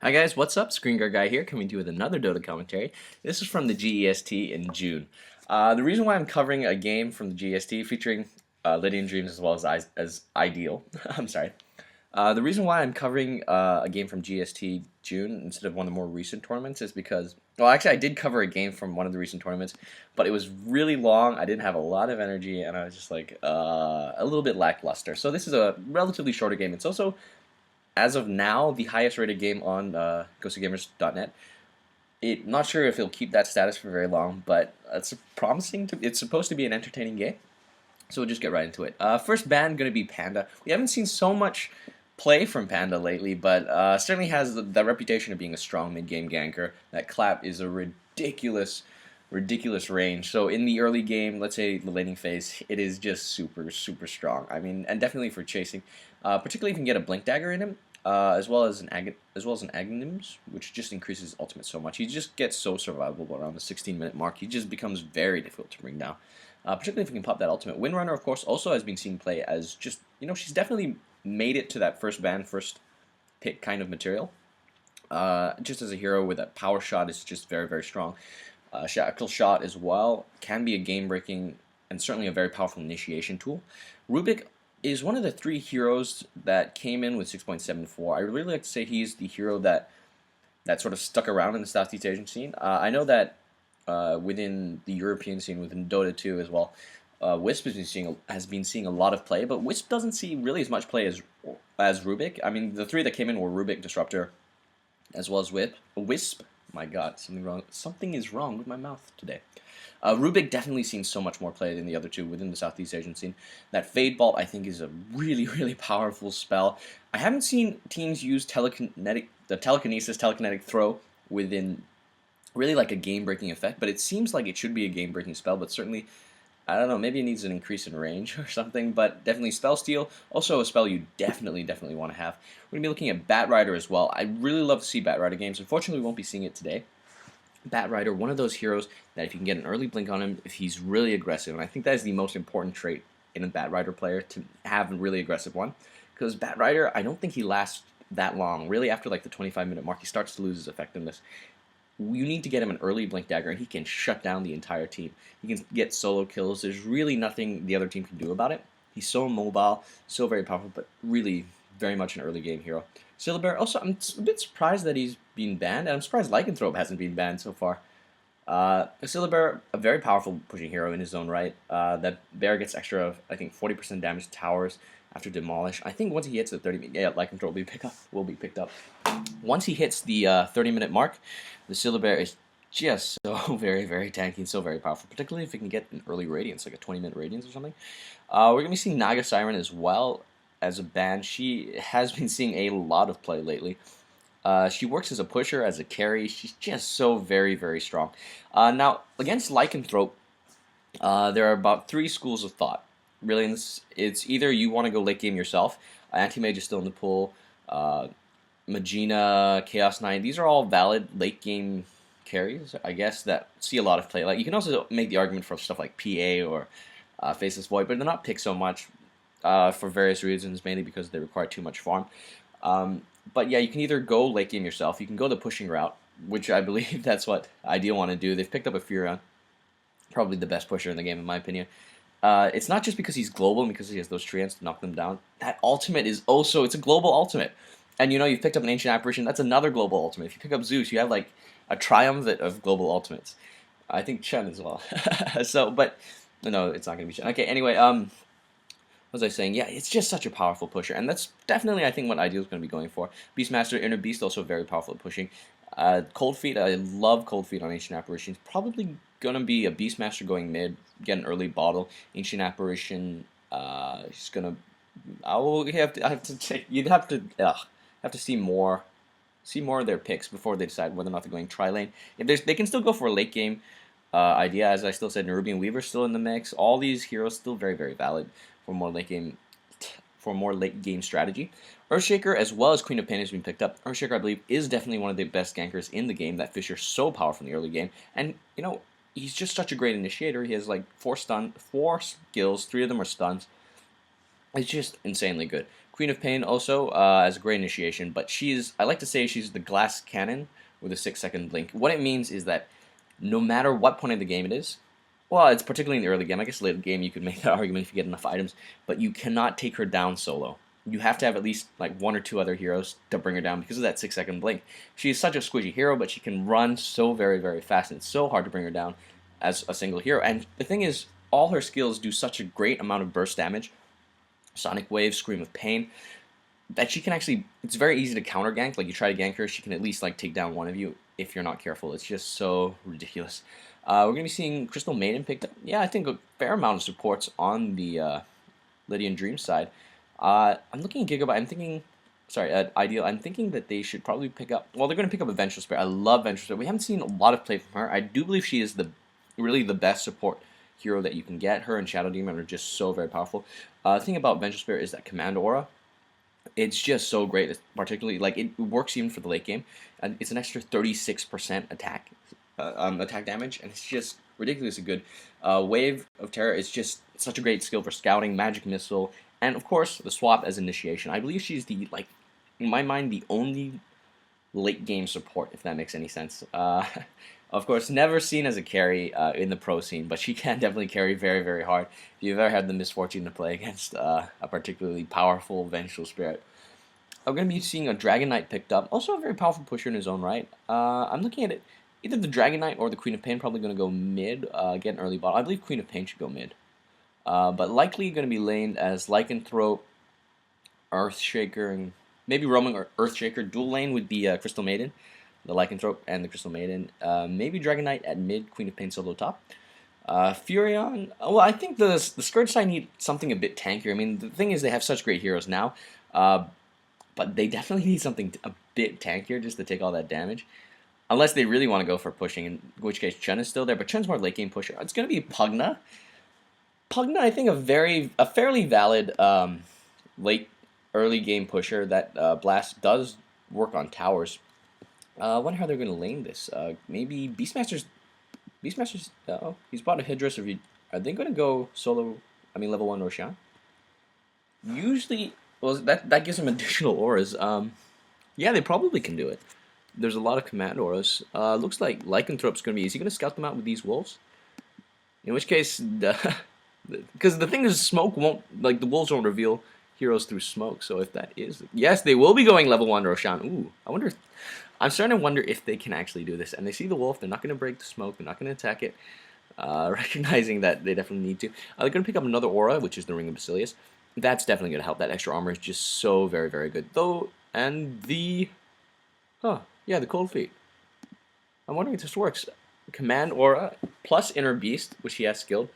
Hi guys, what's up? ScreenguardGuy here, coming to you with another Dota commentary. This is from the GEST in June. The reason why I'm covering a game from the GEST featuring Ledion.Dreamz as well as iDeal. I'm sorry. The reason why I'm covering a game from GST June instead of one of the more recent tournaments is because, well, actually I did cover a game from one of the recent tournaments, but it was really long. I didn't have a lot of energy, and I was just like a little bit lackluster. So this is a relatively shorter game. It's also, as of now, the highest rated game on GhostedGamers.net. Not sure if it'll keep that status for very long, but it's promising to. It's supposed to be an entertaining game, so we'll just get right into it. First ban going to be Panda. We haven't seen so much play from Panda lately, but certainly has the reputation of being a strong mid-game ganker. That clap is a ridiculous range. So in the early game, let's say the laning phase, it is just super strong. I mean, and definitely for chasing, particularly if you can get a blink dagger in him, as well as an Aghanim's, which just increases ultimate so much. He just gets so survivable around the 16-minute mark. He just becomes very difficult to bring down. Particularly if you can pop that ultimate. Windrunner, of course, also has been seen play as just, she's definitely made it to that first ban, first pick kind of material. Just as a hero with that power shot is just very strong. Shackle shot as well can be a game-breaking and certainly a very powerful initiation tool. Rubik is one of the 3 heroes that came in with 6.74. I really like to say he's the hero that sort of stuck around in the Southeast Asian scene. I know that within the European scene, within Dota 2 as well, Wisp has been seeing a lot of play, but Wisp doesn't see really as much play as Rubik. I mean, the 3 that came in were Rubik, Disruptor, as well as Wisp. My God, something is wrong with my mouth today. Rubik definitely seen so much more play than the other 2 within the Southeast Asian scene. That Fade Bolt, I think, is a really powerful spell. I haven't seen teams use telekinetic throw within really like a game-breaking effect, but it seems like it should be a game-breaking spell, but certainly, I don't know, maybe it needs an increase in range or something, but definitely Spell Steal, also a spell you definitely want to have. We're going to be looking at Bat Rider as well. I really love to see Bat Rider games. Unfortunately, we won't be seeing it today. Bat Rider, one of those heroes that if you can get an early blink on him, if he's really aggressive, and I think that is the most important trait in a Bat Rider player, to have a really aggressive one, because Bat Rider, I don't think he lasts that long. Really, after like the 25-minute mark, he starts to lose his effectiveness. You need to get him an early blink dagger, and he can shut down the entire team. He can get solo kills. There's really nothing the other team can do about it. He's so mobile, so very powerful, but really very much an early game hero. Syllabear, also, I'm a bit surprised that he's been banned, and I'm surprised Lycanthrope hasn't been banned so far. Syllabear, a very powerful pushing hero in his own right. That bear gets extra, I think, 40% damage to towers after demolish. I think once he hits the 30-minute, Lycanthrope will be picked up. Once he hits the 30-minute mark, the Syllabear is just so very tanky and so very powerful, particularly if it can get an early Radiance, like a 20-minute Radiance or something. We're going to be seeing Naga Siren as well as a ban. She has been seeing a lot of play lately. She works as a pusher, as a carry. She's just so very strong. Now, against Lycanthrope, there are about 3 schools of thought. Really, it's either you want to go late game yourself. Anti-Mage is still in the pool. Magina, Chaos Knight, these are all valid late game carries, I guess, that see a lot of play. Like, you can also make the argument for stuff like PA or Faceless Void, but they're not picked so much for various reasons, mainly because they require too much farm. But yeah, you can either go late game yourself, you can go the pushing route, which I believe that's what iDeal want to do. They've picked up a Furion, probably the best pusher in the game in my opinion. It's not just because he's global and because he has those treants to knock them down. That ultimate is also, it's a global ultimate. And you've picked up an Ancient Apparition, that's another global ultimate. If you pick up Zeus, you have like a triumvirate of global ultimates. I think Chen as well. So, but, no, it's not going to be Chen. Okay, anyway, what was I saying? Yeah, it's just such a powerful pusher. And that's definitely, I think, what iDeal is going to be going for. Beastmaster, Inner Beast, also very powerful at pushing. Cold Feet, I love Cold Feet on Ancient Apparitions. Probably going to be a Beastmaster going mid, get an early bottle. Ancient Apparition, he's going to... You'd have to see more of their picks before they decide whether or not they're going tri-lane. They can still go for a late game idea, as I still said. Nerubian Weaver still in the mix. All these heroes still very valid for more late game strategy. Earthshaker as well as Queen of Pain has been picked up. Earthshaker, I believe, is definitely one of the best gankers in the game. That Fisher's so powerful in the early game, and he's just such a great initiator. He has like 4 skills, 3 of them are stuns. It's just insanely good. Queen of Pain also as a great initiation, but I like to say she's the glass cannon with a 6-second blink. What it means is that no matter what point of the game it is, well, it's particularly in the early game. I guess late game you could make that argument if you get enough items, but you cannot take her down solo. You have to have at least like 1 or 2 other heroes to bring her down because of that 6-second blink. She is such a squishy hero, but she can run so very, very fast, and it's so hard to bring her down as a single hero. And the thing is, all her skills do such a great amount of burst damage, Sonic Wave, Scream of Pain, that she can actually, it's very easy to counter gank. Like you try to gank her, she can at least like take down one of you if you're not careful. It's just so ridiculous. We're going to be seeing Crystal Maiden picked up. Yeah, I think a fair amount of supports on the Ledion.Dreamz side. I'm looking at Gigabyte. I'm thinking, sorry, at iDeal. I'm thinking that they should probably pick up. Well, they're going to pick up a Vengeful Spirit. I love Vengeful Spirit. We haven't seen a lot of play from her. I do believe she is really the best support hero that you can get. Her and Shadow Demon are just so very powerful. The thing about Vengeful Spirit is that Command Aura. It's just so great. It's particularly like it works even for the late game. And it's an extra 36% attack damage, and it's just ridiculously good. Wave of Terror is just such a great skill for scouting, Magic Missile. And of course, the swap as initiation. I believe she's the, like, in my mind, the only late game support, if that makes any sense. Of course, never seen as a carry in the pro scene, but she can definitely carry very, very hard. If you've ever had the misfortune to play against a particularly powerful Vengeful Spirit. I'm going to be seeing a Dragon Knight picked up. Also a very powerful pusher in his own right. I'm looking at it. Either the Dragon Knight or the Queen of Pain probably going to go mid, get an early bottle. I believe Queen of Pain should go mid. But likely going to be laned as Lycanthrope, Earthshaker, and maybe roaming or Earthshaker. Dual lane with the Crystal Maiden, the Lycanthrope and the Crystal Maiden. Maybe Dragon Knight at mid, Queen of Pain solo top. Furion, well, I think the Scourge side need something a bit tankier. I mean, the thing is they have such great heroes now, but they definitely need something a bit tankier just to take all that damage. Unless they really want to go for pushing, in which case Chun is still there, but Chun's more late game pusher. It's going to be Pugna. Pugna, I think, a fairly valid early game pusher that Blast does work on towers. I wonder how they're going to lane this. Maybe Beastmasters. Oh, he's bought a Hydrus. Are they going to go solo? I mean, level 1 Roshan. Usually, well, that gives him additional auras. Yeah, they probably can do it. There's a lot of command auras. Looks like Lycanthrope's going to be. Is he going to scout them out with these wolves? In which case, because the thing is, smoke won't, like, the wolves won't reveal heroes through smoke. So if that is, yes, they will be going level 1 Roshan. Ooh, I'm starting to wonder if they can actually do this. And they see the wolf. They're not going to break the smoke. They're not going to attack it. Recognizing that they definitely need to. They're going to pick up another aura, which is the Ring of Basilius. That's definitely going to help. That extra armor is just so very, very good. Though, and the, yeah, the Cold Feet. I'm wondering if this works. Command aura plus Inner Beast, which he has skilled.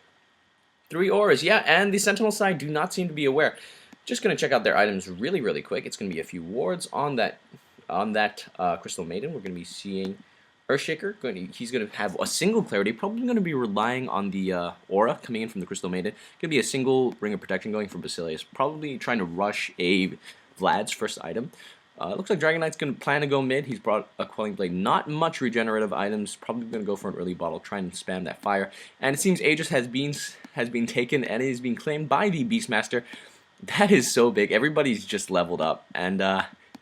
3 auras, yeah, and the Sentinel side do not seem to be aware. Just going to check out their items really, really quick. It's going to be a few wards on that Crystal Maiden. We're going to be seeing Earthshaker. He's going to have a single clarity, probably going to be relying on the aura coming in from the Crystal Maiden. Going to be a single Ring of Protection going for Basilius, probably trying to rush a Vlad's first item. Looks like Dragon Knight's going to plan to go mid. He's brought a Quelling Blade. Not much regenerative items. Probably going to go for an early bottle, try and spam that fire. And it seems Aegis has been taken and is being claimed by the Beastmaster. That is so big. Everybody's just leveled up. And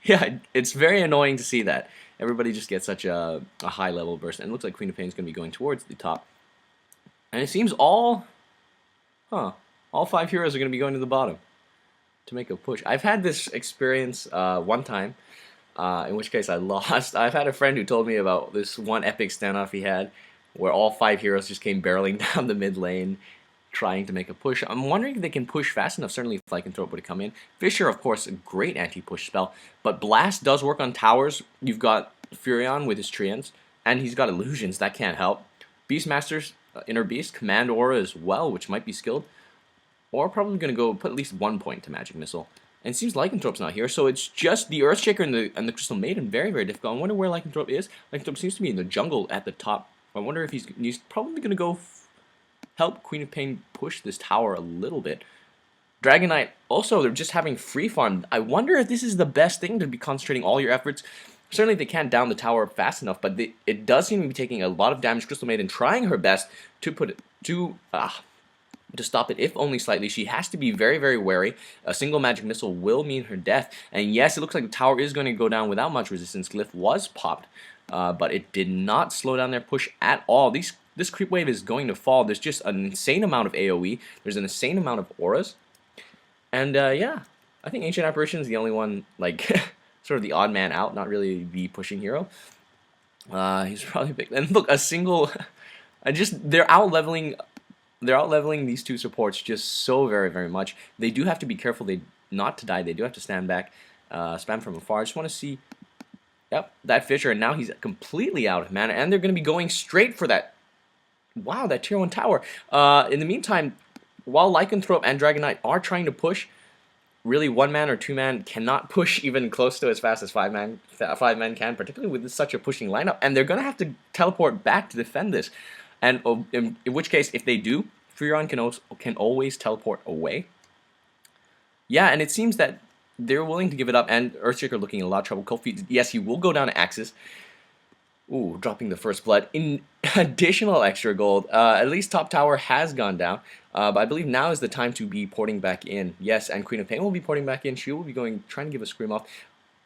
yeah, it's very annoying to see that. Everybody just gets such a high level burst. And it looks like Queen of Pain is going to be going towards the top. And it seems all 5 heroes are going to be going to the bottom to make a push. I've had this experience one time, in which case I lost. I've had a friend who told me about this one epic standoff he had, where all 5 heroes just came barreling down the mid lane, trying to make a push. I'm wondering if they can push fast enough. Certainly if Lycanthrope would come in. Fisher, of course, a great anti-push spell, but Blast does work on towers. You've got Furion with his Treants, and he's got Illusions. That can't help. Beastmasters, Inner Beast, Command Aura as well, which might be skilled. Or probably going to go put at least 1 point to Magic Missile. And it seems Lycanthrope's not here, so it's just the Earthshaker and the Crystal Maiden. Very, very difficult. I wonder where Lycanthrope is. Lycanthrope seems to be in the jungle at the top. I wonder if he's probably going to go help Queen of Pain push this tower a little bit. Dragon Knight, also, they're just having free farm. I wonder if this is the best thing to be concentrating all your efforts. Certainly they can't down the tower fast enough, but it does seem to be taking a lot of damage. Crystal Maiden trying her best to put it to... to stop it, if only slightly. She has to be very, very wary. A single magic missile will mean her death. And yes, it looks like the tower is going to go down without much resistance. Glyph was popped, but it did not slow down their push at all. This creep wave is going to fall. There's just an insane amount of AoE. There's an insane amount of auras. And yeah, I think Ancient Apparition is the only one, like, sort of the odd man out, not really the pushing hero. He's probably big. And look, a single... they're out-leveling these two supports just so very, very much. They do have to be careful not to die. They do have to stand back, spam from afar. I just want to see... Yep, that Fisher, and now he's completely out of mana, and they're going to be going straight for that... Wow, that tier 1 tower. In the meantime, while Lycanthrope and Dragon Knight are trying to push, really 1-man or 2-man cannot push even close to as fast as 5-man can, particularly with such a pushing lineup, and they're going to have to teleport back to defend this. And in which case, if they do, Furion can always teleport away. Yeah, and it seems that they're willing to give it up, and Earthshaker looking in a lot of trouble. Cold Feet, yes, he will go down to Axis. Ooh, dropping the first blood. In additional extra gold, at least top tower has gone down. But I believe now is the time to be porting back in. Yes, and Queen of Pain will be porting back in. She will be trying to give a scream off.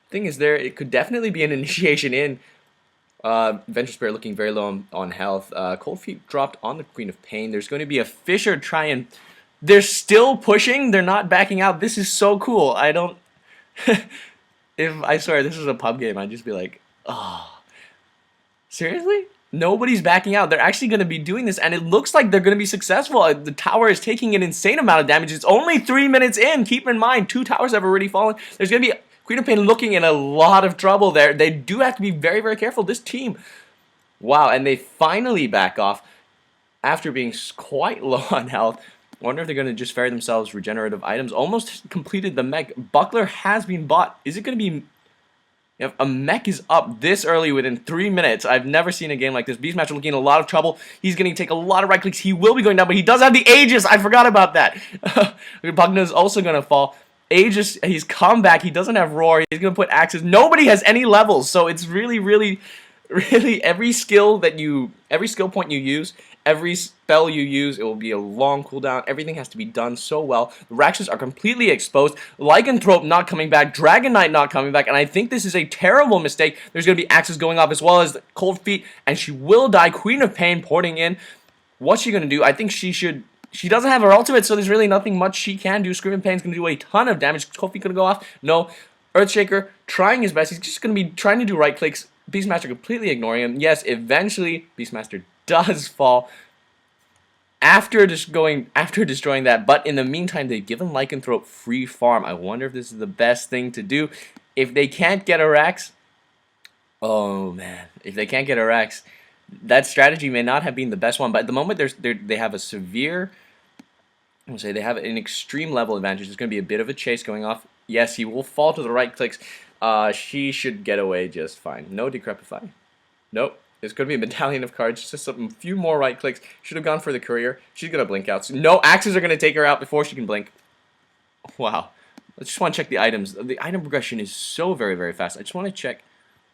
Thing is, it could definitely be an initiation in. Venture Spirit looking very low on health. Cold Feet dropped on the Queen of Pain. There's going to be a Fisher trying. They're still pushing. They're not backing out. This is so cool. I don't. If I swear this is a pub game, I'd just be like, oh. Seriously? Nobody's backing out. They're actually going to be doing this, and it looks like they're going to be successful. The tower is taking an insane amount of damage. It's only 3 minutes in. Keep in mind, 2 towers have already fallen. There's going to be Queen of Pain looking in a lot of trouble there. They do have to be very, very careful. This team. Wow, and they finally back off after being quite low on health. Wonder if they're going to just ferry themselves regenerative items. Almost completed the mech. Buckler has been bought. Is it going to be... If a mech is up this early within 3 minutes, I've never seen a game like this. Beastmaster looking in a lot of trouble. He's going to take a lot of right clicks. He will be going down, but he does have the Aegis. I forgot about that. Pugna is also going to fall. Aegis, he's come back. He doesn't have Roar. He's going to put Axes. Nobody has any levels, so it's really, really, really every skill point you use, every spell you use, it will be a long cooldown. Everything has to be done so well. The Raxus are completely exposed. Lycanthrope not coming back. Dragon Knight not coming back. And I think this is a terrible mistake. There's going to be Axes going off as well as Cold Feet. And she will die. Queen of Pain porting in. What's she going to do? I think she should... She doesn't have her ultimate, so there's really nothing much she can do. Screaming Pain's going to do a ton of damage. Cold Feet going to go off. No. Earthshaker trying his best. He's just going to be trying to do right clicks. Beastmaster completely ignoring him. Yes, eventually Beastmaster does fall after destroying that, but in the meantime they've given Lycanthrope free farm. I wonder if this is the best thing to do. If they can't get a Rax, oh man, if they can't get a Rax, that strategy may not have been the best one, but at the moment they have a severe, I'm gonna say they have an extreme level advantage. There's gonna be a bit of a chase going off. Yes, he will fall to the right clicks. She should get away just fine. No Decrepify. Nope. There's going to be a battalion of cards, just a few more right clicks. Should have gone for the courier. She's going to blink out. So no, Axes are going to take her out before she can blink. Wow. I just want to check the items. The item progression is so very, very fast. I just want to check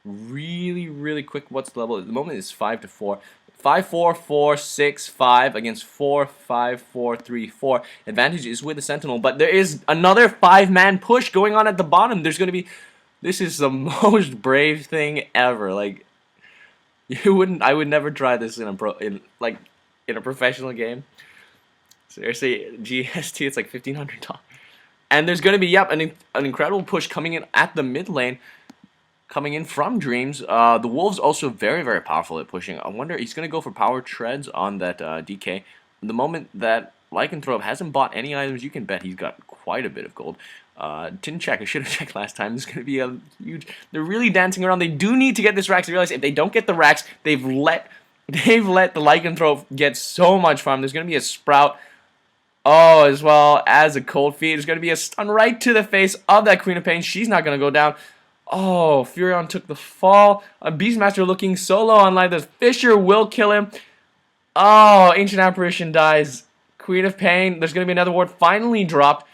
really, really quick what's the level. At the moment it's 5 to 4. 5, 4, 4, 6, 5 against 4, 5, 4, 3, 4. Advantage is with the Sentinel, but there is another 5-man push going on at the bottom. There's going to be... This is the most brave thing ever. Like... I would never try this in a professional game. Seriously, GST, it's like $1,500. And there's going to be, an incredible push coming in at the mid lane, coming in from Dreams. The Wolves also very, very powerful at pushing. I wonder, he's going to go for power treads on that DK. The moment that Lycanthrope hasn't bought any items, you can bet he's got quite a bit of gold. Didn't check. I should have checked last time. This is going to be a huge... They're really dancing around. They do need to get this Rax. They realize if they don't get the Rax, they've let the Lycanthrope get so much farm. There's going to be a Sprout. Oh, as well as a Cold Feet. There's going to be a stun right to the face of that Queen of Pain. She's not going to go down. Oh, Furion took the fall. Beastmaster looking so low on life. The Fisher will kill him. Oh, Ancient Apparition dies. Queen of Pain. There's going to be another ward finally dropped.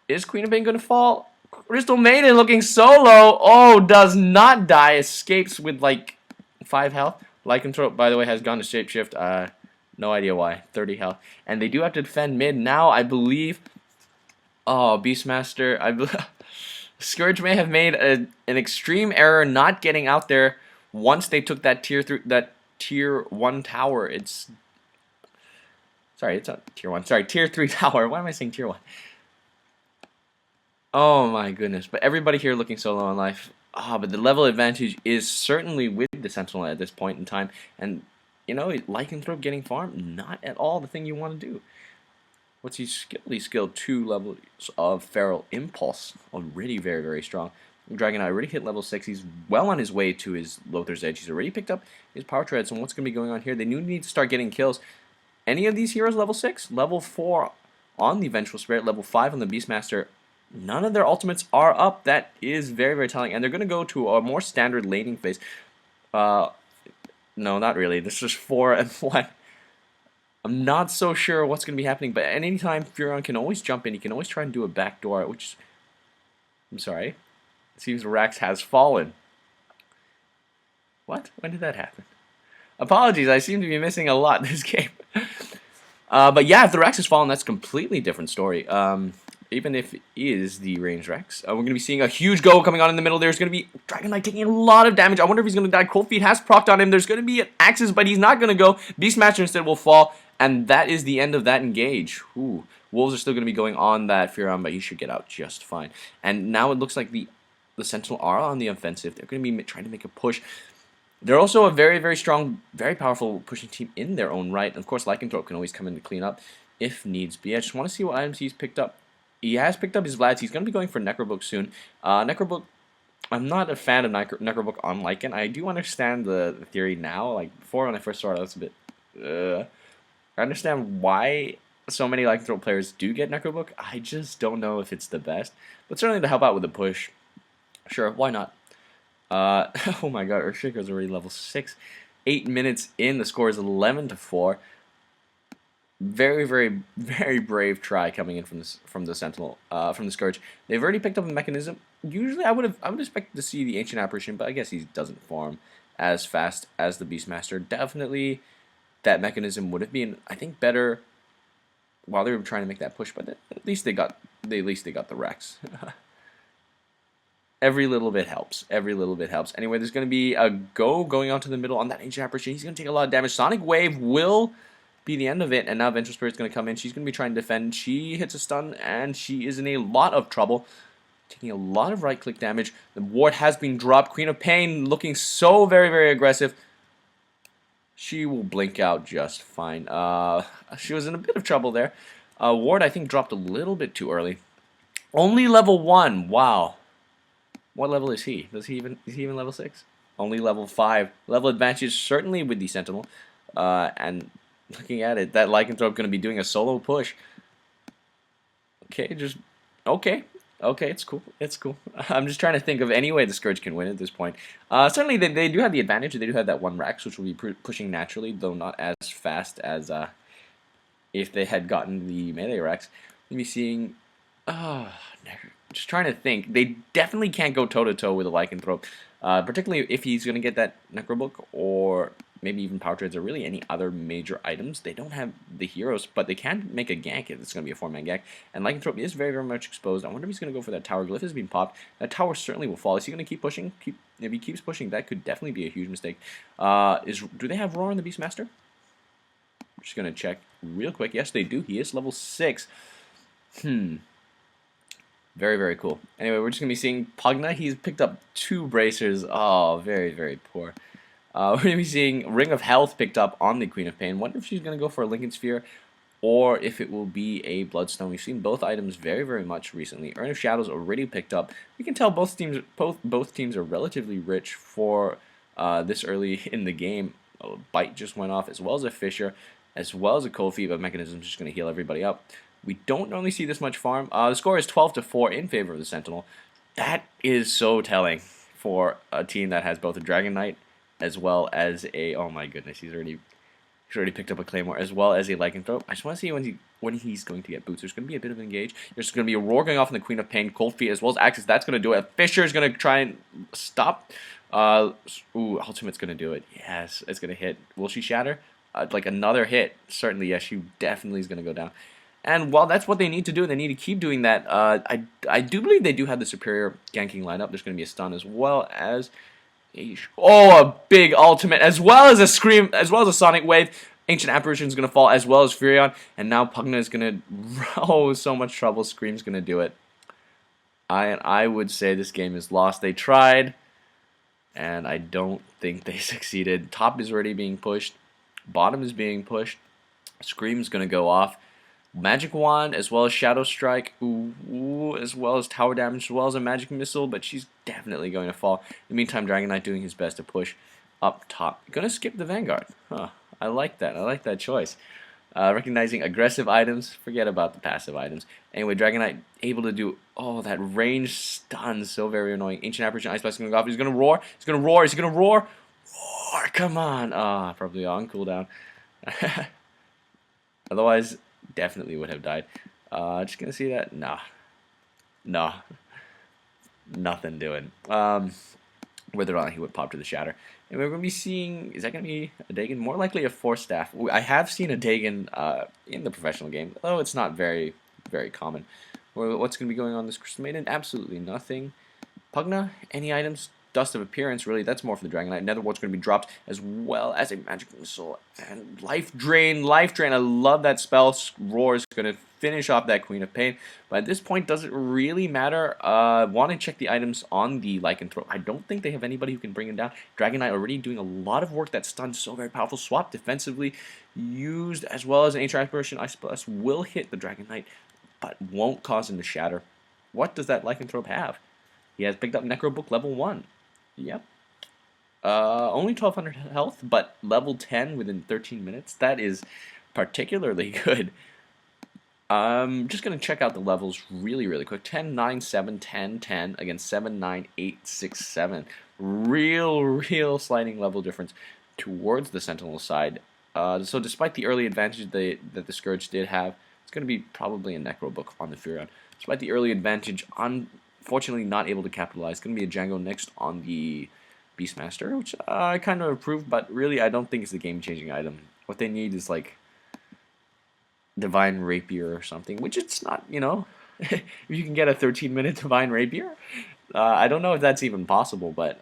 Is Queen of Pain going to fall? Crystal Maiden looking so low. Oh, does not die. Escapes with like 5 health. Lycanthrope, by the way, has gone to Shapeshift. No idea why. 30 health. And they do have to defend mid now, I believe. Oh, Beastmaster. Scourge may have made an extreme error not getting out there once they took that tier 1 tower. It's not tier 1. Sorry, tier 3 tower. Why am I saying tier 1? Oh my goodness. But everybody here looking so low on life. But the level advantage is certainly with the Sentinel at this point in time. And, you know, Lycanthrope getting farmed, not at all the thing you want to do. What's he skilled? He's skilled 2 levels of Feral Impulse. Already very, very strong. Dragon already hit level 6. He's well on his way to his Lothar's Edge. He's already picked up his Power Treads. And what's going to be going on here? They need to start getting kills. Any of these heroes level 6? Level 4 on the Vengeful Spirit. Level 5 on the Beastmaster. None of their ultimates are up. That is very, very telling. And they're going to go to a more standard laning phase. No, not really. This is 4 and 1. I'm not so sure what's going to be happening. But at any time, Furion can always jump in. He can always try and do a backdoor, which... I'm sorry. It seems Rax has fallen. What? When did that happen? Apologies, I seem to be missing a lot this game. But yeah, if the Rax has fallen, that's a completely different story. Even if it is the range Rex. We're going to be seeing a huge go coming on in the middle. There's going to be Dragon Knight taking a lot of damage. I wonder if he's going to die. Cold Feet has procced on him. There's going to be an Axis, but he's not going to go. Beastmaster instead will fall. And that is the end of that engage. Ooh. Wolves are still going to be going on that Furion, but he should get out just fine. And now it looks like the Sentinel are on the offensive. They're going to be trying to make a push. They're also a very, very strong, very powerful pushing team in their own right. And of course, Lycanthrope can always come in to clean up if needs be. I just want to see what items he's picked up. He has picked up his Vlads. He's going to be going for Necrobook soon. Necrobook, I'm not a fan of Necrobook on Lycan. I do understand the theory now. Like, before when I first started, I was a bit... I understand why so many Lycanthrope players do get Necrobook. I just don't know if it's the best. But certainly to help out with the push, sure, why not? Oh my god, Earthshaker's already level 6. 8 minutes in, the score is 11-4. Very, very, very brave try coming in from the Sentinel, from the Scourge. They've already picked up a mechanism. Usually, I would expect to see the Ancient Apparition, but I guess he doesn't farm as fast as the Beastmaster. Definitely, that mechanism would have been, I think, better while they were trying to make that push. But at least they got the Rex. Every little bit helps. Every little bit helps. Anyway, there's going to be a go going on to the middle on that Ancient Apparition. He's going to take a lot of damage. Sonic Wave will be the end of it, and now Vengeful Spirit's going to come in. She's going to be trying to defend. She hits a stun, and she is in a lot of trouble, taking a lot of right-click damage. The ward has been dropped. Queen of Pain looking so very, very aggressive. She will blink out just fine. She was in a bit of trouble there. Ward, I think, dropped a little bit too early. Only level 1. Wow. What level is he? Is he even level 6? Only level 5. Level advantage certainly with the Sentinel. And looking at it, that Lycanthrope going to be doing a solo push. Okay, it's cool. It's cool. I'm just trying to think of any way the Scourge can win at this point. Certainly, they do have the advantage. They do have that one Rax, which will be pushing naturally, though not as fast as if they had gotten the melee Rax. Maybe seeing... just trying to think. They definitely can't go toe-to-toe with a Lycanthrope, particularly if he's going to get that Necrobook or maybe even Power Treads or really any other major items. They don't have the heroes, but they can make a gank if it's going to be a 4-man gank. And Lycanthrope is very, very much exposed. I wonder if he's going to go for that tower. Glyph has been popped. That tower certainly will fall. Is he going to keep pushing? If he keeps pushing, that could definitely be a huge mistake. Do they have Roar in the Beastmaster? I'm just going to check real quick. Yes, they do. He is level 6. Very, very cool. Anyway, we're just going to be seeing Pugna. He's picked up 2 bracers. Oh, very, very poor. We're going to be seeing Ring of Health picked up on the Queen of Pain. Wonder if she's going to go for a Lincoln Sphere or if it will be a Bloodstone. We've seen both items very, very much recently. Urn of Shadows already picked up. We can tell both teams are relatively rich for this early in the game. A Bite just went off, as well as a Fissure, as well as a Cold Feet, but Mechanism is just going to heal everybody up. We don't normally see this much farm. The score is 12-4 in favor of the Sentinel. That is so telling for a team that has both a Dragon Knight as well as a... Oh my goodness, he's already picked up a Claymore, as well as a Lycanthrope. I just want to see when he's going to get boots. There's going to be a bit of an engage. There's going to be a Roar going off in the Queen of Pain, Cold Feet, as well as Axis. That's going to do it. Fissure is going to try and stop. Ultimate's going to do it. Yes, it's going to hit. Will she shatter? like another hit, certainly, yes, she definitely is going to go down. And while that's what they need to do, they need to keep doing that. I do believe they do have the superior ganking lineup. There's going to be a stun as well as a big ultimate, as well as a scream, as well as a sonic wave. Ancient Apparition is going to fall, as well as Furion, and now Pugna is going to so much trouble. Scream's going to do it. I would say this game is lost. They tried, and I don't think they succeeded. Top is already being pushed. Bottom is being pushed. Scream's going to go off. Magic Wand, as well as Shadow Strike, as well as Tower Damage, as well as a Magic Missile, but she's definitely going to fall. In the meantime, Dragon Knight doing his best to push up top. Going to skip the Vanguard. Huh. I like that. I like that choice. Recognizing aggressive items, forget about the passive items. Anyway, Dragon Knight able to do that range stun, so very annoying. Ancient Apparition, Ice Blast going to go off. He's going to roar. He's going to roar. He's going to roar. Roar! Come on. Probably on cooldown. Otherwise, definitely would have died. Just gonna see that. Nah, nothing doing. Whether or not he would pop to the shatter. And we're gonna be seeing. Is that gonna be a Dagon? More likely a Force Staff. I have seen a Dagon in the professional game, though it's not very common. What's gonna be going on this Crystal Maiden? Absolutely nothing. Pugna, any items? Dust of Appearance, really, that's more for the Dragon Knight. Netherworld's going to be dropped, as well as a Magic Missile. And Life Drain, Life Drain, I love that spell. Roar is going to finish off that Queen of Pain. But at this point, does it really matter? Want to check the items on the Lycanthrope. I don't think they have anybody who can bring him down. Dragon Knight already doing a lot of work. That stun, so very powerful. Swap defensively used, as well as an Ancient Apparition. Ice Blast will hit the Dragon Knight, but won't cause him to shatter. What does that Lycanthrope have? He has picked up Necrobook level 1. Yep. Only 1200 health, but level 10 within 13 minutes. That is particularly good. I'm just going to check out the levels really quick. 10, 9, 7, 10, 10 against 7, 9, 8, 6, 7. Real sliding level difference towards the Sentinel side. So despite the early advantage that the Scourge did have, it's going to be probably a Necrobook on the Furion. Despite the early advantage, unfortunately not able to capitalize. It's going to be a Django next on the Beastmaster, which I kind of approved, but really I don't think it's a game-changing item. What they need is like Divine Rapier or something, which it's not, you know. If you can get a 13-minute Divine Rapier, I don't know if that's even possible, but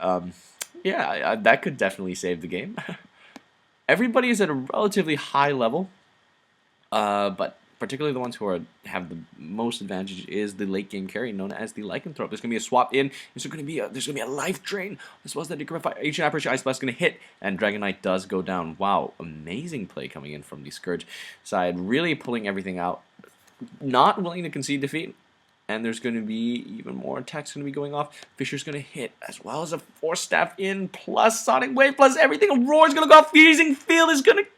yeah, that could definitely save the game. Everybody is at a relatively high level, but particularly the ones who have the most advantage is the late game carry known as the Lycanthrope. There's going to be a swap in. There's going to be a Life Drain, as well as that Ancient Apparition Ice Blast going to hit, and Dragon Knight does go down. Wow, amazing play coming in from the Scourge side, really pulling everything out, not willing to concede defeat. And there's going to be even more attacks going to be going off. Fisher's going to hit, as well as a Force Staff in, plus Sonic Wave, plus everything. A Roar is going to go off. Freezing Field is going to.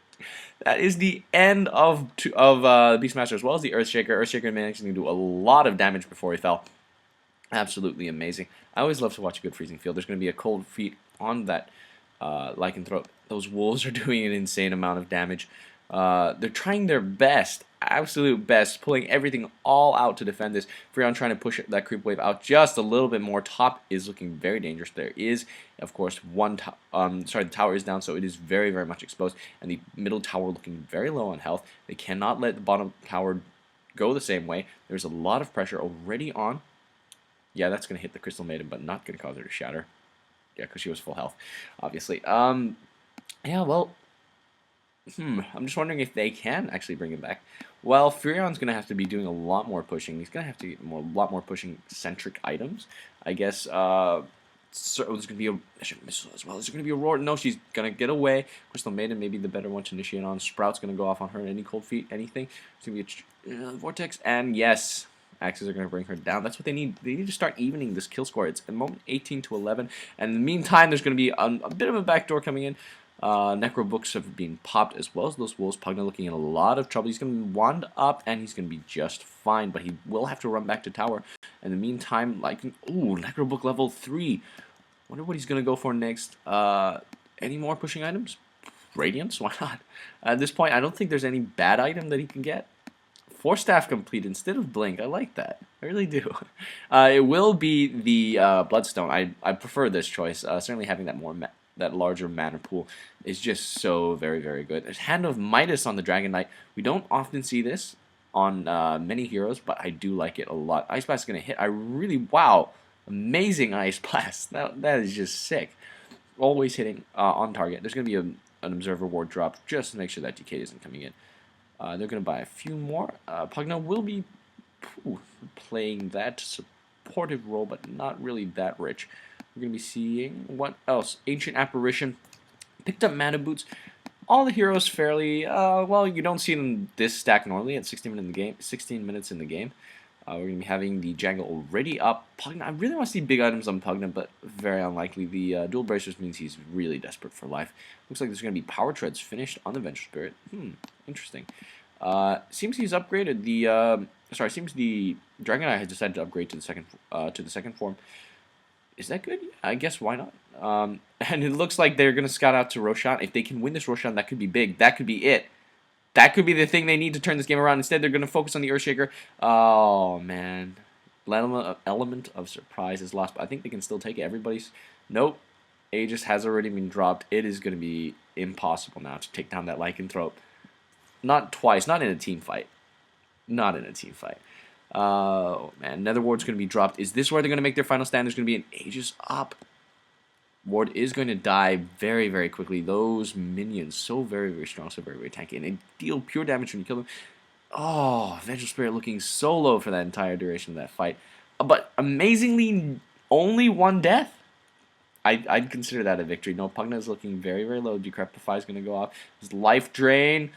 That is the end of Beastmaster, as well as the Earthshaker. Earthshaker managed to do a lot of damage before he fell. Absolutely amazing. I always love to watch a good Freezing Field. There's going to be a Cold Feet on that Lycanthrope. Those wolves are doing an insane amount of damage. They're trying their best, absolute best, pulling everything all out to defend this. Furion trying to push that creep wave out just a little bit more. Top is looking very dangerous. There is, of course, the tower is down, so it is very much exposed, and the middle tower looking very low on health. They cannot let the bottom tower go the same way. There's a lot of pressure already on. Yeah, that's going to hit the Crystal Maiden, but not going to cause her to shatter. Yeah, because she was full health, obviously. Yeah, well, I'm just wondering if they can actually bring him back. Well, Furion's going to have to be doing a lot more pushing. He's going to have to get a lot more pushing-centric items. I guess so there's going to be a missile as well. There's going to be a Roar. No, she's going to get away. Crystal Maiden may be the better one to initiate on. Sprout's going to go off on her. Any Cold Feet, anything. It's going to be a Vortex. And yes, Axes are going to bring her down. That's what they need. They need to start evening this kill score. It's at the moment 18 to 11. And in the meantime, there's going to be a bit of a backdoor coming in. Necrobooks have been popped, as well as those wolves. Pugna looking in a lot of trouble. He's going to wand up, and he's going to be just fine, but he will have to run back to tower. In the meantime, Necrobook level 3. Wonder what he's going to go for next. Any more pushing items? Radiance? Why not? At this point, I don't think there's any bad item that he can get. Force Staff complete instead of Blink. I like that. I really do. It will be the Bloodstone. I prefer this choice. Certainly having that more that larger mana pool is just so very good. There's Hand of Midas on the Dragon Knight. We don't often see this on many heroes, but I do like it a lot. Ice Blast is going to hit. Wow, amazing Ice Blast. That is just sick. Always hitting on target. There's going to be an Observer Ward drop just to make sure that DK isn't coming in. They're going to buy a few more. Pugna will be playing that supportive role, but not really that rich. We're going to be seeing what else? Ancient Apparition. Picked up Mana Boots. All the heroes fairly, well, you don't see them this stack normally at 16 minutes in the game. We're going to be having the Jangle already up. Pugna, I really want to see big items on Pugna, but very unlikely. The dual bracers means he's really desperate for life. Looks like there's going to be Power Treads finished on the Venture Spirit. Interesting. Seems he's upgraded the, seems the Dragon Eye has decided to upgrade to the second form. Is that good? I guess why not? And it looks like they're going to scout out to Roshan. If they can win this Roshan, that could be big. That could be it. That could be the thing they need to turn this game around. Instead, they're going to focus on the Earthshaker. Oh, man. Element of surprise is lost, but I think they can still take it. Nope. Aegis has already been dropped. It is going to be impossible now to take down that Lycanthrope. Not twice. Not in a team fight. Not in a team fight. Oh, man. Nether Ward's going to be dropped. Is this where they're going to make their final stand? There's going to be an Aegis up. Ward is going to die very quickly. Those minions, so very strong, so very tanky. And they deal pure damage when you kill them. Oh, Vengeful Spirit looking so low for that entire duration of that fight. But amazingly, only one death. I'd consider that a victory. No, Pugna is looking very low. Decrepify is going to go off. His Life Drain.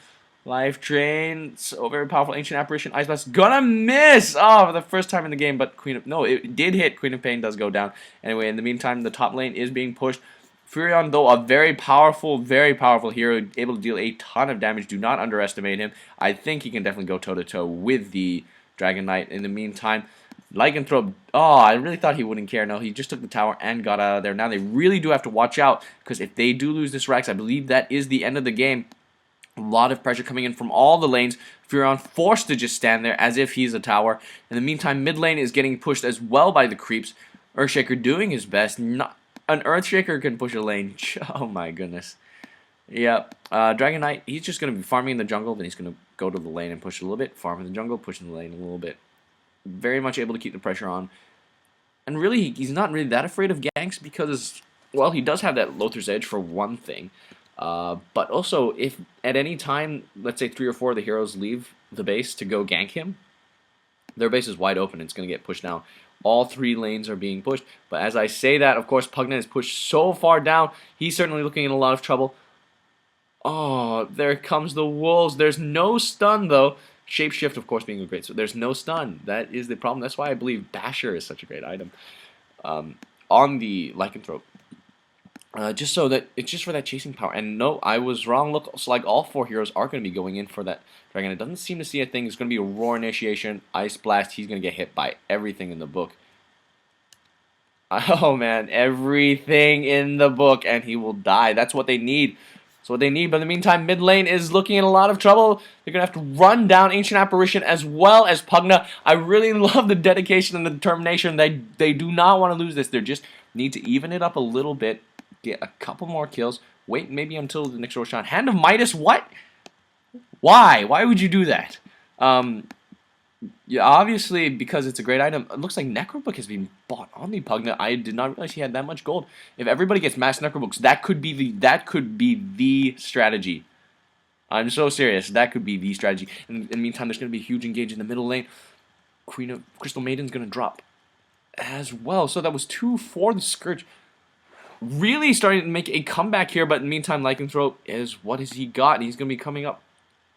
So very powerful. Ancient Apparition. Ice Blast. Gonna miss! Oh, for the first time in the game, but it did hit. Queen of Pain does go down. Anyway, in the meantime, the top lane is being pushed. Furion, though, a very powerful hero, able to deal a ton of damage. Do not underestimate him. I think he can definitely go toe-to-toe with the Dragon Knight. In the meantime, Lycanthrope, I really thought he wouldn't care. No, he just took the tower and got out of there. Now they really do have to watch out, because if they do lose this Rax, I believe that is the end of the game. A lot of pressure coming in from all the lanes. Furion forced to just stand there as if he's a tower. In the meantime, mid lane is getting pushed as well by the creeps. Earthshaker doing his best. An Earthshaker can push a lane. Oh my goodness. Yeah, Dragon Knight, he's just going to be farming in the jungle. Then he's going to go to the lane and push a little bit. Farm in the jungle, push in the lane a little bit. Very much able to keep the pressure on. And really, he's not really that afraid of ganks because, well, he does have that Lothar's Edge for one thing. But also, if at any time, let's say 3 or 4 of the heroes leave the base to go gank him, their base is wide open. It's going to get pushed down. All 3 lanes are being pushed. But as I say that, of course, Pugna is pushed so far down. He's certainly looking in a lot of trouble. Oh, there comes the wolves. There's no stun, though. Shapeshift, of course, being a great... So there's no stun. That is the problem. That's why I believe Basher is such a great item on the Lycanthrope. Just so that it's just for that chasing power. And no, I was wrong. Looks like all 4 heroes are going to be going in for that dragon. It doesn't seem to see a thing. It's going to be a Roar Initiation, Ice Blast. He's going to get hit by everything in the book. Oh man, everything in the book, and he will die. That's what they need. That's what they need. But in the meantime, mid lane is looking in a lot of trouble. They're going to have to run down Ancient Apparition as well as Pugna. I really love the dedication and the determination. They do not want to lose this. They just need to even it up a little bit. Get a couple more kills. Wait maybe until the next Roshan. Hand of Midas, what? Why? Why would you do that? Yeah, obviously because it's a great item. It looks like Necrobook has been bought on the Pugna. I did not realize he had that much gold. If everybody gets mass Necrobooks, that could be the strategy. I'm so serious. That could be the strategy. In the meantime, there's going to be a huge engage in the middle lane. Queen of Crystal Maiden's going to drop as well. So that was 2 for the Scourge. Really starting to make a comeback here, but in the meantime, Lycanthrope is, what has he got? He's going to be coming up.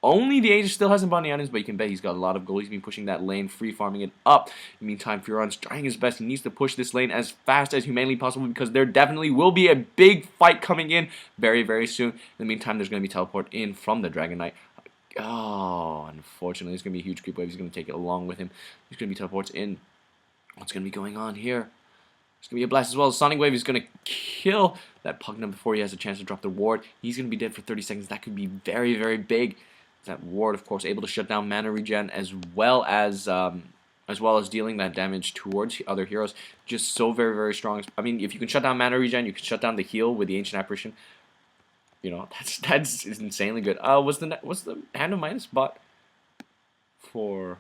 Only the Aegis still hasn't bought any items, but you can bet he's got a lot of gold. He's been pushing that lane, free farming it up. In the meantime, Furion's trying his best. He needs to push this lane as fast as humanly possible because there definitely will be a big fight coming in very soon. In the meantime, there's going to be teleport in from the Dragon Knight. Oh, unfortunately, there's going to be a huge creep wave. He's going to take it along with him. There's going to be teleports in. What's going to be going on here? There's going to be a blast as well. Sonic Wave is going to kill that Pugna before he has a chance to drop the ward. He's going to be dead for 30 seconds. That could be very big. That ward, of course, able to shut down mana regen as well as as well as dealing that damage towards other heroes. Just so very, very strong. I mean, if you can shut down mana regen, you can shut down the heal with the Ancient Apparition. You know, that's insanely good. Was the Hand of Midas bought for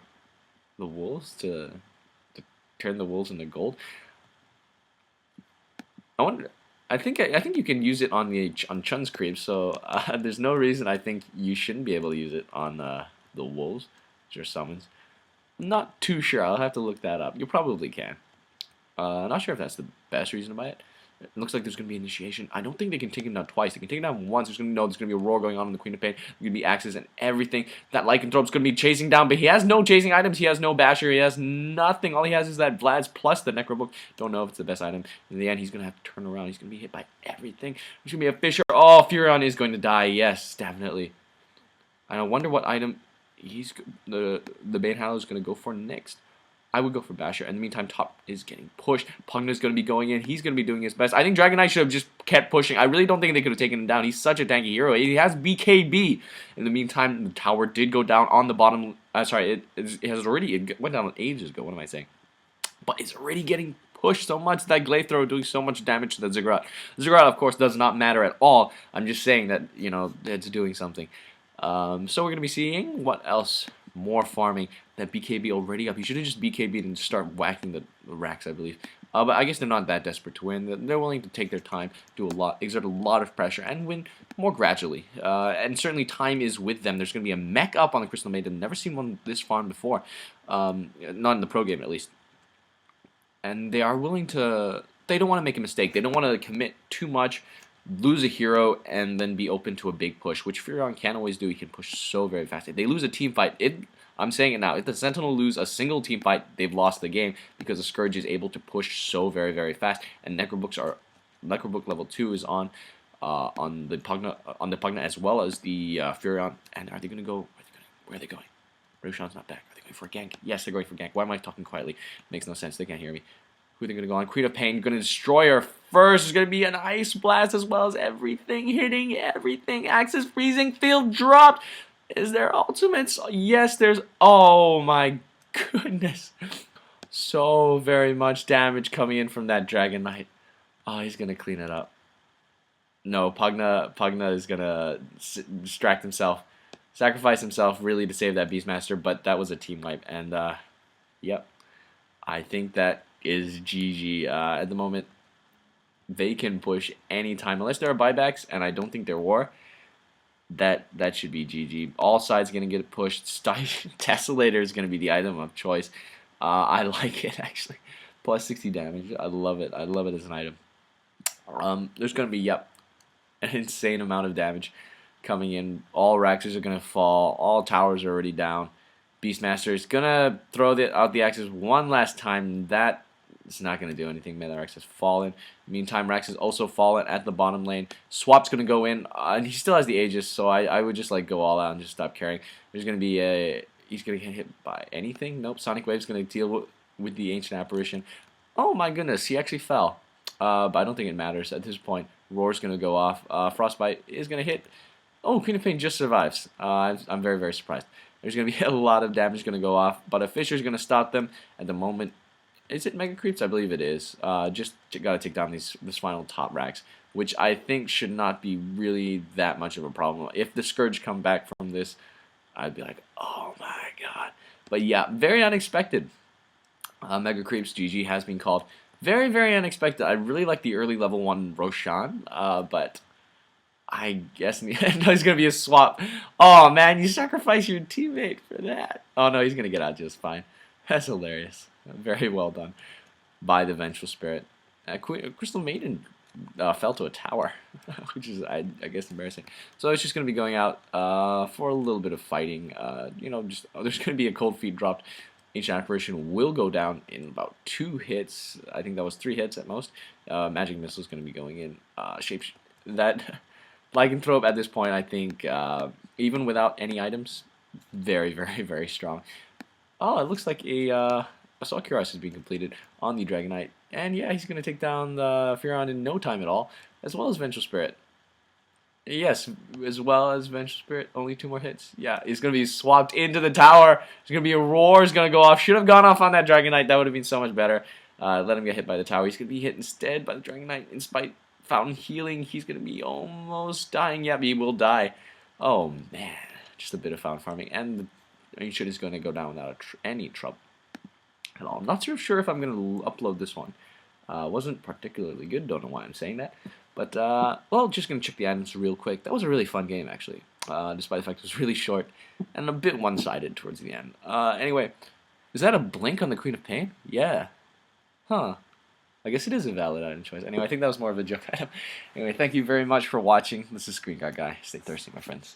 the wolves to turn the wolves into gold? I wonder. I think you can use it on Chun's creep, so there's no reason I think you shouldn't be able to use it on the wolves, which are summons. Not too sure. I'll have to look that up. You probably can. Not sure if that's the best reason to buy it. It looks like there's going to be initiation. I don't think they can take him down twice. They can take him down once. There's going to be a roar going on in the Queen of Pain. There's going to be axes and everything. That Lycanthrope's going to be chasing down, but he has no chasing items. He has no Basher. He has nothing. All he has is that Vlad's plus the Necrobook. Don't know if it's the best item. In the end, he's going to have to turn around. He's going to be hit by everything. There's going to be a Fisher. Oh, Furion is going to die. Yes, definitely. I wonder what item the Bane Hallow is going to go for next. I would go for Basher. In the meantime, top is getting pushed. Pugna's going to be going in. He's going to be doing his best. I think Dragon Knight should have just kept pushing. I really don't think they could have taken him down. He's such a tanky hero. He has BKB. In the meantime, the tower did go down on the bottom. Sorry, it went down ages ago. What am I saying? But it's already getting pushed so much. That Glaive Thrower doing so much damage to the Ziggurat. The Ziggurat, of course, does not matter at all. I'm just saying that, you know, it's doing something. So we're going to be seeing what else? More farming. That BKB already up. He should have just BKB'd and start whacking the racks, I believe. But I guess they're not that desperate to win. They're willing to take their time, exert a lot of pressure, and win more gradually. And certainly time is with them. There's going to be a mech up on the Crystal Maiden. Never seen one this farm before. Not in the pro game, at least. And they are willing to... They don't want to make a mistake. They don't want to commit too much, lose a hero, and then be open to a big push, which Furion can always do. He can push so very fast. If they lose a team fight, I'm saying it now, if the Sentinel lose a single team fight, they've lost the game because the Scourge is able to push so very, very fast. And Necrobook level 2 is on the Pugna as well as the Furion. And are they going to go? Where are they going? Roshan's not back. Are they going for a gank? Yes, they're going for gank. Why am I talking quietly? Makes no sense. They can't hear me. Who are they going to go on? Queen of Pain going to destroy her first. There's going to be an Ice Blast as well as everything hitting everything. Axis freezing. Field dropped. Is there ultimates? Yes, there's... Oh my goodness. So very much damage coming in from that Dragon Knight. Oh, he's going to clean it up. No, Pugna is going to distract himself. Sacrifice himself really to save that Beastmaster, but that was a team wipe. And, yep. I think that is GG. At the moment, they can push anytime. Unless there are buybacks, and I don't think there were. That should be GG. All sides going to get pushed. Tessellator is going to be the item of choice. I like it, actually. Plus 60 damage. I love it. I love it as an item. There's going to be, yep, an insane amount of damage coming in. All Raxes are going to fall. All towers are already down. Beastmaster is going to throw out the axes one last time. That is not going to do anything. Meta Rex has fallen. Meantime, Rex has also fallen at the bottom lane. Swap's going to go in, and he still has the Aegis, so I would just like go all out and just stop carrying. There's going to be a... He's going to get hit by anything? Nope. Sonic Wave's going to deal with the Ancient Apparition. Oh my goodness, he actually fell. But I don't think it matters at this point. Roar's going to go off. Frostbite is going to hit. Oh, Queen of Pain just survives. I'm very, very surprised. There's going to be a lot of damage going to go off, but a Fisher's going to stop them at the moment. Is it Mega Creeps? I believe it is. Just got to take down this final top racks, which I think should not be really that much of a problem. If the Scourge come back from this, I'd be like, oh my god. But yeah, very unexpected. Mega Creeps GG has been called. Very, very unexpected. I really like the early level 1 Roshan, but I guess in the end he's going to be a swap. Oh man, you sacrifice your teammate for that. Oh no, he's going to get out just fine. That's hilarious. Very well done by the Vengeful Spirit. Crystal Maiden fell to a tower, which is, I guess, embarrassing. So it's just going to be going out for a little bit of fighting. You know, just there's going to be a cold feet dropped. Ancient Apparition will go down in about 2 hits. I think that was 3 hits at most. Magic Missile is going to be going in. That Lycanthrope at this point, I think, even without any items, very, very, very strong. Oh, it looks like a Assault Cuirass is being completed on the Dragon Knight. And yeah, he's going to take down the Furion in no time at all, as well as Vengeful Spirit. Yes, as well as Vengeful Spirit. Only 2 more hits. Yeah, he's going to be swapped into the tower. There's going to be a roar. Is going to go off. Should have gone off on that Dragon Knight. That would have been so much better. Let him get hit by the tower. He's going to be hit instead by the Dragon Knight. In spite Fountain Healing, he's going to be almost dying. Yeah, but he will die. Oh, man. Just a bit of Fountain Farming. And the Ancient is going to go down without any trouble at all. I'm not so sure if I'm going to upload this one. Wasn't particularly good. Don't know why I'm saying that. But, well, just going to check the items real quick. That was a really fun game, actually, despite the fact it was really short and a bit one-sided towards the end. Anyway, is that a blink on the Queen of Pain? Yeah. Huh. I guess it is a valid item choice. Anyway, I think that was more of a joke item. Anyway, thank you very much for watching. This is ScreenguardGuy. Stay thirsty, my friends.